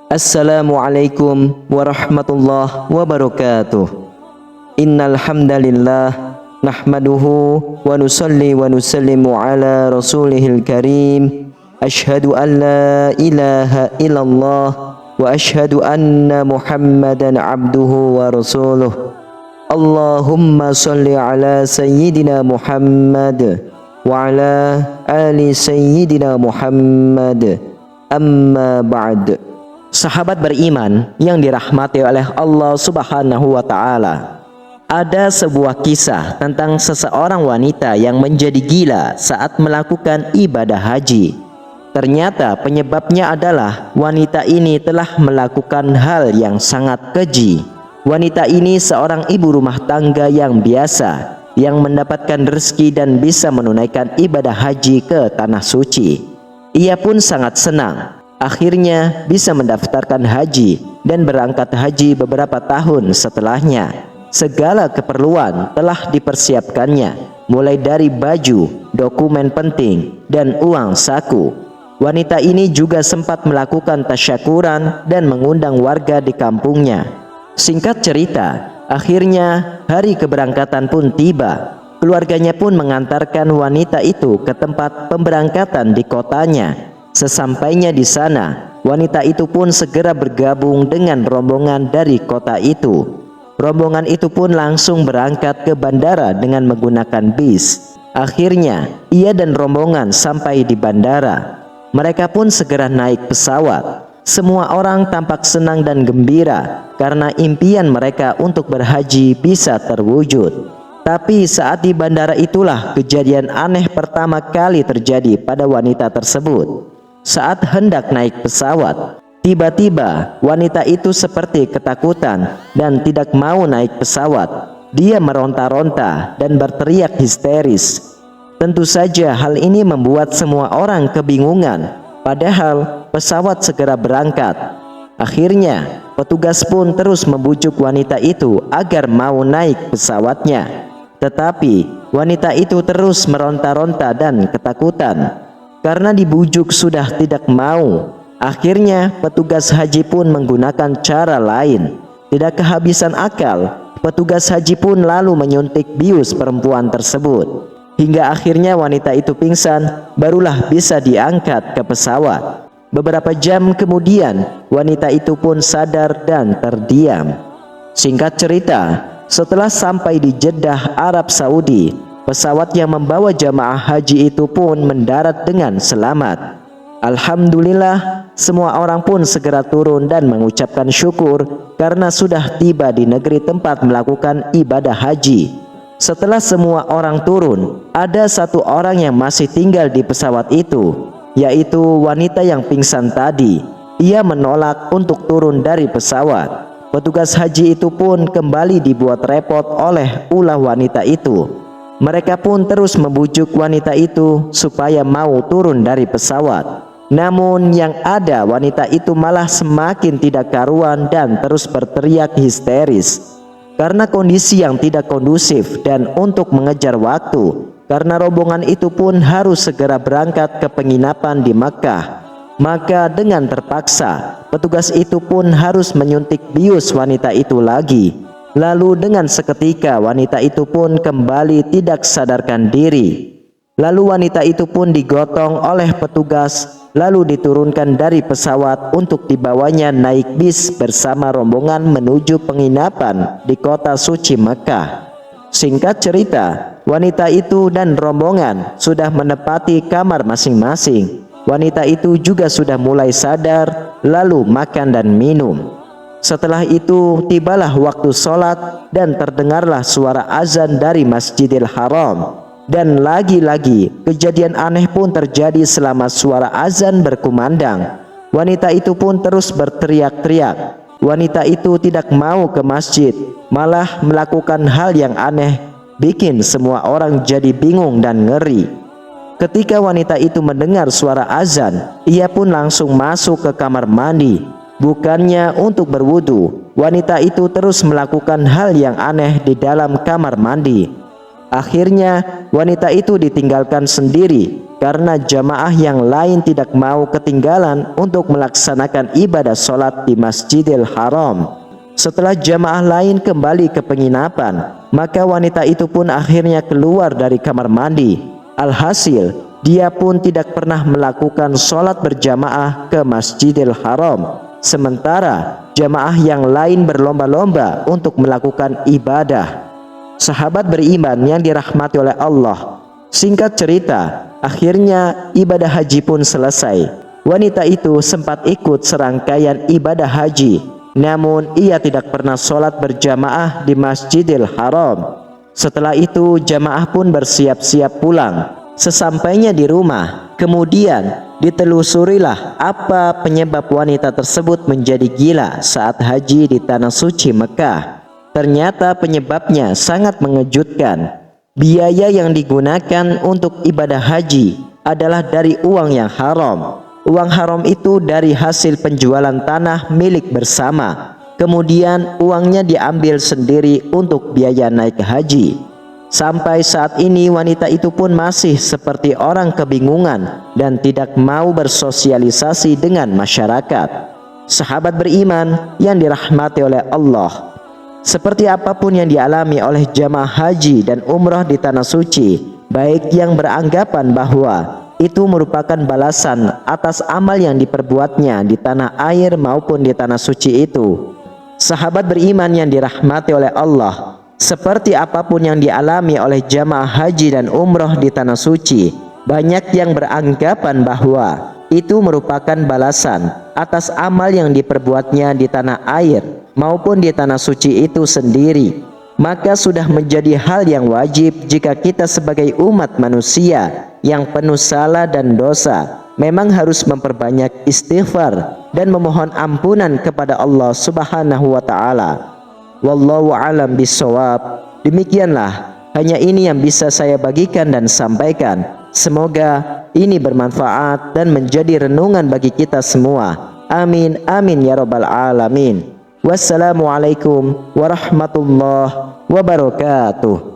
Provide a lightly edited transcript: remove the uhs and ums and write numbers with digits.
Assalamualaikum warahmatullahi wabarakatuh. Innal hamdalillah nahmaduhu wa nusalli wa nusallimu ala rasulihil karim. Asyhadu an la ilaha illallah wa asyhadu anna Muhammadan abduhu wa rasuluh. Allahumma salli ala sayyidina Muhammad wa ala ali sayyidina Muhammad. Amma ba'd. Sahabat beriman yang dirahmati oleh Allah Subhanahu wa Ta'ala, ada sebuah kisah tentang seseorang wanita yang menjadi gila saat melakukan ibadah haji. Ternyata penyebabnya adalah wanita ini telah melakukan hal yang sangat keji. Wanita ini seorang ibu rumah tangga yang biasa, yang mendapatkan rezeki dan bisa menunaikan ibadah haji ke tanah suci. Ia pun sangat senang akhirnya bisa mendaftarkan haji dan berangkat haji beberapa tahun setelahnya. Segala keperluan telah dipersiapkannya, mulai dari baju, dokumen penting, dan uang saku. Wanita ini juga sempat melakukan tasyakuran dan mengundang warga di kampungnya. Singkat cerita, akhirnya hari keberangkatan pun tiba. Keluarganya pun mengantarkan wanita itu ke tempat pemberangkatan di kotanya. Sesampainya di sana, wanita itu pun segera bergabung dengan rombongan dari kota itu. Rombongan itu pun langsung berangkat ke bandara dengan menggunakan bis. Akhirnya, ia dan rombongan sampai di bandara. Mereka pun segera naik pesawat. Semua orang tampak senang dan gembira karena impian mereka untuk berhaji bisa terwujud. Tapi saat di bandara itulah kejadian aneh pertama kali terjadi pada wanita tersebut. Saat hendak naik pesawat, tiba-tiba wanita itu seperti ketakutan dan tidak mau naik pesawat. Dia meronta-ronta dan berteriak histeris. Tentu saja hal ini membuat semua orang kebingungan, padahal pesawat segera berangkat. Akhirnya, petugas pun terus membujuk wanita itu agar mau naik pesawatnya. Tetapi wanita itu terus meronta-ronta dan ketakutan. Karena dibujuk sudah tidak mau, akhirnya petugas haji pun menggunakan cara lain. Tidak kehabisan akal, petugas haji pun lalu menyuntik bius perempuan tersebut. Hingga akhirnya wanita itu pingsan, barulah bisa diangkat ke pesawat. Beberapa jam kemudian, wanita itu pun sadar dan terdiam. Singkat cerita, setelah sampai di Jeddah, Arab Saudi, pesawat yang membawa jamaah haji itu pun mendarat dengan selamat. Alhamdulillah, semua orang pun segera turun dan mengucapkan syukur karena sudah tiba di negeri tempat melakukan ibadah haji. Setelah semua orang turun, ada satu orang yang masih tinggal di pesawat itu, yaitu wanita yang pingsan tadi. Ia menolak untuk turun dari pesawat. Petugas haji itu pun kembali dibuat repot oleh ulah wanita itu. Mereka pun terus membujuk wanita itu supaya mau turun dari pesawat. Namun yang ada wanita itu malah semakin tidak karuan dan terus berteriak histeris. Karena kondisi yang tidak kondusif dan untuk mengejar waktu, karena rombongan itu pun harus segera berangkat ke penginapan di Makkah. Maka dengan terpaksa, petugas itu pun harus menyuntik bius wanita itu lagi. Lalu dengan seketika wanita itu pun kembali tidak sadarkan diri. Lalu wanita itu pun digotong oleh petugas, lalu diturunkan dari pesawat untuk dibawanya naik bis bersama rombongan menuju penginapan di kota suci Mekah. Singkat cerita, wanita itu dan rombongan sudah menepati kamar masing-masing. Wanita itu juga sudah mulai sadar, lalu makan dan minum. Setelah itu tibalah waktu sholat dan terdengarlah suara azan dari Masjidil Haram. Dan lagi-lagi kejadian aneh pun terjadi selama suara azan berkumandang. Wanita itu pun terus berteriak-teriak. Wanita itu tidak mau ke masjid, malah melakukan hal yang aneh, bikin semua orang jadi bingung dan ngeri. Ketika wanita itu mendengar suara azan, ia pun langsung masuk ke kamar mandi. Bukannya untuk berwudu, wanita itu terus melakukan hal yang aneh di dalam kamar mandi. Akhirnya wanita itu ditinggalkan sendiri karena jamaah yang lain tidak mau ketinggalan untuk melaksanakan ibadah sholat di Masjidil Haram. Setelah jamaah lain kembali ke penginapan, maka wanita itu pun akhirnya keluar dari kamar mandi. Alhasil, dia pun tidak pernah melakukan sholat berjamaah ke Masjidil Haram. Sementara jamaah yang lain berlomba-lomba untuk melakukan ibadah. Sahabat beriman yang dirahmati oleh Allah, singkat cerita, akhirnya ibadah haji pun selesai. Wanita itu sempat ikut serangkaian ibadah haji, namun ia tidak pernah sholat berjamaah di Masjidil Haram. Setelah itu jamaah pun bersiap-siap pulang. Sesampainya di rumah, kemudian ditelusurilah apa penyebab wanita tersebut menjadi gila saat haji di tanah suci Mekah. Ternyata penyebabnya sangat mengejutkan. Biaya yang digunakan untuk ibadah haji adalah dari uang yang haram. Uang haram itu dari hasil penjualan tanah milik bersama. Kemudian uangnya diambil sendiri untuk biaya naik haji. Sampai saat ini wanita itu pun masih seperti orang kebingungan dan tidak mau bersosialisasi dengan masyarakat. Sahabat beriman yang dirahmati oleh Allah, seperti apapun yang dialami oleh jamaah haji dan umrah di tanah suci, baik yang beranggapan bahwa itu merupakan balasan atas amal yang diperbuatnya di tanah air maupun di tanah suci itu. Sahabat beriman yang dirahmati oleh Allah, seperti apapun yang dialami oleh jamaah haji dan umrah di tanah suci, banyak yang beranggapan bahwa itu merupakan balasan atas amal yang diperbuatnya di tanah air maupun di tanah suci itu sendiri. Maka sudah menjadi hal yang wajib jika kita sebagai umat manusia yang penuh salah dan dosa memang harus memperbanyak istighfar dan memohon ampunan kepada Allah Subhanahu wa ta'ala. Wallahu alam bisawab. Demikianlah, hanya ini yang bisa saya bagikan dan sampaikan. Semoga ini bermanfaat dan menjadi renungan bagi kita semua. Amin amin ya rabbal alamin. Wassalamualaikum warahmatullahi wabarakatuh.